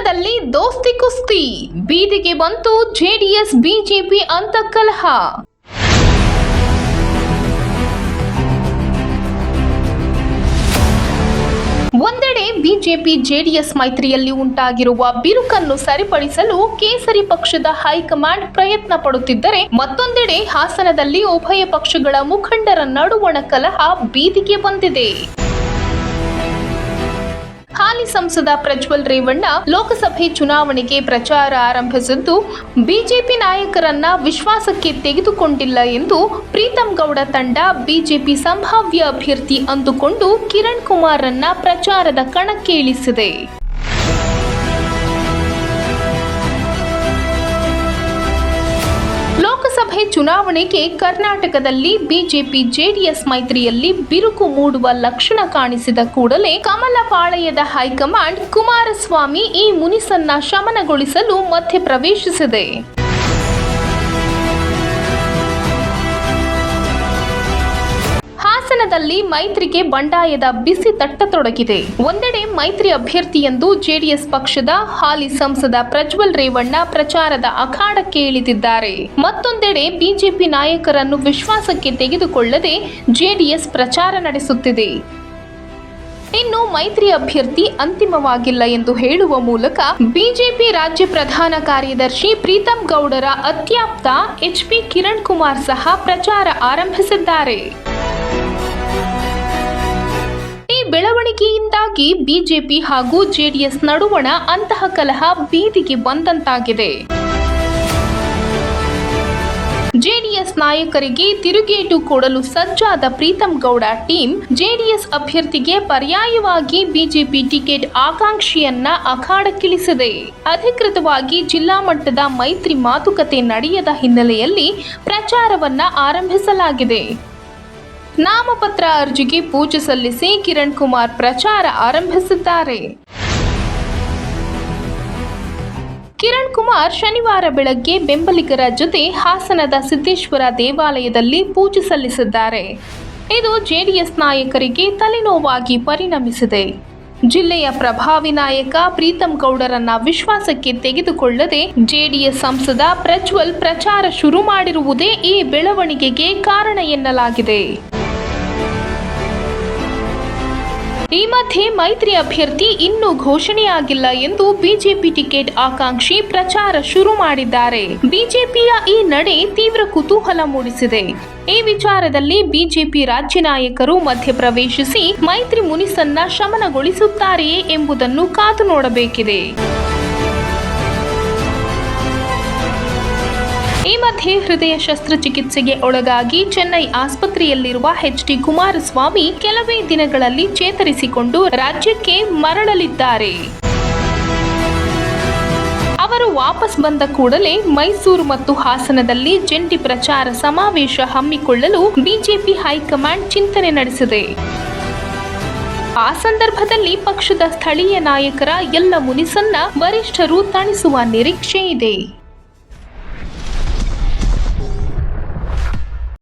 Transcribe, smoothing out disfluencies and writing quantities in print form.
ಹಾಸನದಲ್ಲಿ ದೋಸ್ತಿ ಕುಸ್ತಿ, ಬೀದಿಗೆ ಬಂತು ಜೆಡಿಎಸ್ ಬಿಜೆಪಿ ಅಂತಕಲಹ. ಒಂದೆಡೆ ಬಿಜೆಪಿ ಜೆಡಿಎಸ್ ಮೈತ್ರಿಯಲ್ಲಿ ಉಂಟಾಗಿರುವ ಬಿರುಕನ್ನು ಸರಿಪಡಿಸಲು ಕೇಸರಿ ಪಕ್ಷದ ಹೈಕಮಾಂಡ್ ಪ್ರಯತ್ನ ಪಡುತ್ತಿದ್ದರೆ, ಮತ್ತೊಂದೆಡೆ ಹಾಸನದಲ್ಲಿ ಉಭಯ ಪಕ್ಷಗಳ ಮುಖಂಡರ ನಡುವಣ ಕಲಹ ಬೀದಿಗೆ ಬಂದಿದೆ. ಹಾಲಿ ಸಂಸದ ಪ್ರಜ್ವಲ್ ರೇವಣ್ಣ ಲೋಕಸಭೆ ಚುನಾವಣೆಗೆ ಪ್ರಚಾರ ಆರಂಭಿಸಿದ್ದು, ಬಿಜೆಪಿ ನಾಯಕರನ್ನ ವಿಶ್ವಾಸಕ್ಕೆ ತೆಗೆದುಕೊಂಡಿಲ್ಲ ಎಂದು ಪ್ರೀತಂ ಗೌಡ ತಂಡ ಬಿಜೆಪಿ ಸಂಭಾವ್ಯ ಅಭ್ಯರ್ಥಿ ಅಂದುಕೊಂಡು ಕಿರಣ್ ಕುಮಾರ್ರನ್ನ ಪ್ರಚಾರದ ಕಣಕ್ಕೆ ಇಳಿಸಿದೆ. ಲೋಕಸಭೆ ಚುನಾವಣೆಗೆ ಕರ್ನಾಟಕದಲ್ಲಿ ಬಿಜೆಪಿ ಜೆಡಿಎಸ್ ಮೈತ್ರಿಯಲ್ಲಿ ಬಿರುಕು ಮೂಡುವ ಲಕ್ಷಣ ಕಾಣಿಸಿದ ಕೂಡಲೇ ಕಮಲ ಪಾಳೆಯದ ಹೈಕಮಾಂಡ್ ಕುಮಾರಸ್ವಾಮಿ ಈ ಮುನಿಸನ್ನ ಶಮನಗೊಳಿಸಲು ಮಧ್ಯಪ್ರವೇಶಿಸಿದೆ. ಹಾಸನದಲ್ಲಿ ಮೈತ್ರಿಗೆ ಬಂಡಾಯದ ಬಿಸಿ ತಟ್ಟತೊಡಗಿದೆ. ಒಂದೆಡೆ ಮೈತ್ರಿ ಅಭ್ಯರ್ಥಿ ಎಂದು ಜೆಡಿಎಸ್ ಪಕ್ಷದ ಹಾಲಿ ಸಂಸದ ಪ್ರಜ್ವಲ್ ರೇವಣ್ಣ ಪ್ರಚಾರದ ಅಖಾಡಕ್ಕೆ ಇಳಿದಿದ್ದಾರೆ. ಮತ್ತೊಂದೆಡೆ ಬಿಜೆಪಿ ನಾಯಕರನ್ನು ವಿಶ್ವಾಸಕ್ಕೆ ತೆಗೆದುಕೊಳ್ಳದೆ ಜೆಡಿಎಸ್ ಪ್ರಚಾರ ನಡೆಸುತ್ತಿದೆ. ಇನ್ನು ಮೈತ್ರಿ ಅಭ್ಯರ್ಥಿ ಅಂತಿಮವಾಗಿಲ್ಲ ಎಂದು ಹೇಳುವ ಮೂಲಕ ಬಿಜೆಪಿ ರಾಜ್ಯ ಪ್ರಧಾನ ಕಾರ್ಯದರ್ಶಿ ಪ್ರೀತಂ ಗೌಡರ ಅತ್ಯಾಪ್ತ ಎಚ್ಪಿ ಕಿರಣ್ ಕುಮಾರ್ ಸಹ ಪ್ರಚಾರ ಆರಂಭಿಸಿದ್ದಾರೆ. ಈ ಬೆಳವಣಿಗೆಯಿಂದಾಗಿ ಬಿಜೆಪಿ ಹಾಗೂ ಜೆಡಿಎಸ್ ನಡುವಣ ಅಂತಹ ಕಲಹ ಬೀದಿಗೆ ಬಂದಂತಾಗಿದೆ. ಜೆಡಿಎಸ್ ನಾಯಕರಿಗೆ ತಿರುಗೇಟು ಕೊಡಲು ಸಜ್ಜಾದ ಪ್ರೀತಂ ಗೌಡ ಟೀಮ್ ಜೆಡಿಎಸ್ ಅಭ್ಯರ್ಥಿಗೆ ಪರ್ಯಾಯವಾಗಿ ಬಿಜೆಪಿ ಟಿಕೆಟ್ ಆಕಾಂಕ್ಷಿಯನ್ನ ಅಖಾಡಕ್ಕಿಳಿಸಿದೆ. ಅಧಿಕೃತವಾಗಿ ಜಿಲ್ಲಾ ಮಟ್ಟದ ಮೈತ್ರಿ ಮಾತುಕತೆ ನಡೆಯದ ಹಿನ್ನೆಲೆಯಲ್ಲಿ ಪ್ರಚಾರವನ್ನ ಆರಂಭಿಸಲಾಗಿದೆ. ನಾಮಪತ್ರ ಅರ್ಜಿಗೆ ಪೂಜೆ ಸಲ್ಲಿಸಿ ಕಿರಣ್ ಕುಮಾರ್ ಪ್ರಚಾರ ಆರಂಭಿಸಿದ್ದಾರೆ. ಕಿರಣ್ ಕುಮಾರ್ ಶನಿವಾರ ಬೆಳಗ್ಗೆ ಬೆಂಬಲಿಗರ ಜೊತೆ ಹಾಸನದ ಸಿದ್ದೇಶ್ವರ ದೇವಾಲಯದಲ್ಲಿ ಪೂಜೆ ಸಲ್ಲಿಸಿದ್ದಾರೆ. ಇದು ಜೆಡಿಎಸ್ ನಾಯಕರಿಗೆ ತಲೆನೋವಾಗಿ ಪರಿಣಮಿಸಿದೆ. ಜಿಲ್ಲೆಯ ಪ್ರಭಾವಿ ನಾಯಕ ಪ್ರೀತಂ ಗೌಡರನ್ನ ವಿಶ್ವಾಸಕ್ಕೆ ತೆಗೆದುಕೊಳ್ಳದೆ ಜೆಡಿಎಸ್ ಸಂಸದ ಪ್ರಜ್ವಲ್ ಪ್ರಚಾರ ಶುರು ಮಾಡಿರುವುದೇ ಈ ಬೆಳವಣಿಗೆಗೆ ಕಾರಣ ಎನ್ನಲಾಗಿದೆ. ಈ ಮಧ್ಯೆ ಮೈತ್ರಿ ಅಭ್ಯರ್ಥಿ ಇನ್ನೂ ಘೋಷಣೆಯಾಗಿಲ್ಲ ಎಂದು ಬಿಜೆಪಿ ಟಿಕೆಟ್ ಆಕಾಂಕ್ಷಿ ಪ್ರಚಾರ ಶುರು ಮಾಡಿದ್ದಾರೆ. ಬಿಜೆಪಿಯ ಈ ನಡೆ ತೀವ್ರ ಕುತೂಹಲ ಮೂಡಿಸಿದೆ. ಈ ವಿಚಾರದಲ್ಲಿ ಬಿಜೆಪಿ ರಾಜ್ಯ ನಾಯಕರು ಮಧ್ಯಪ್ರವೇಶಿಸಿ ಮೈತ್ರಿ ಮುನಿಸನ್ನ ಶಮನಗೊಳಿಸುತ್ತಾರೆಯೇ ಎಂಬುದನ್ನು ಕಾದು ನೋಡಬೇಕಿದೆ. ಈ ಮಧ್ಯೆ ಹೃದಯ ಶಸ್ತ್ರಚಿಕಿತ್ಸೆಗೆ ಒಳಗಾಗಿ ಚೆನ್ನೈ ಆಸ್ಪತ್ರೆಯಲ್ಲಿರುವ ಎಚ್.ಡಿ. ಕುಮಾರಸ್ವಾಮಿ ಕೆಲವೇ ದಿನಗಳಲ್ಲಿ ಚೇತರಿಸಿಕೊಂಡು ರಾಜ್ಯಕ್ಕೆ ಮರಳಲಿದ್ದಾರೆ. ಅವರು ವಾಪಸ್ ಬಂದ ಕೂಡಲೇ ಮೈಸೂರು ಮತ್ತು ಹಾಸನದಲ್ಲಿ ಜಂಟಿ ಪ್ರಚಾರ ಸಮಾವೇಶ ಹಮ್ಮಿಕೊಳ್ಳಲು ಬಿಜೆಪಿ ಹೈಕಮಾಂಡ್ ಚಿಂತನೆ ನಡೆಸಿದೆ. ಆ ಸಂದರ್ಭದಲ್ಲಿ ಪಕ್ಷದ ಸ್ಥಳೀಯ ನಾಯಕರ ಎಲ್ಲ ಮುನಿಸನ್ನ ವರಿಷ್ಠರು ತಣಿಸುವ ನಿರೀಕ್ಷೆ ಇದೆ.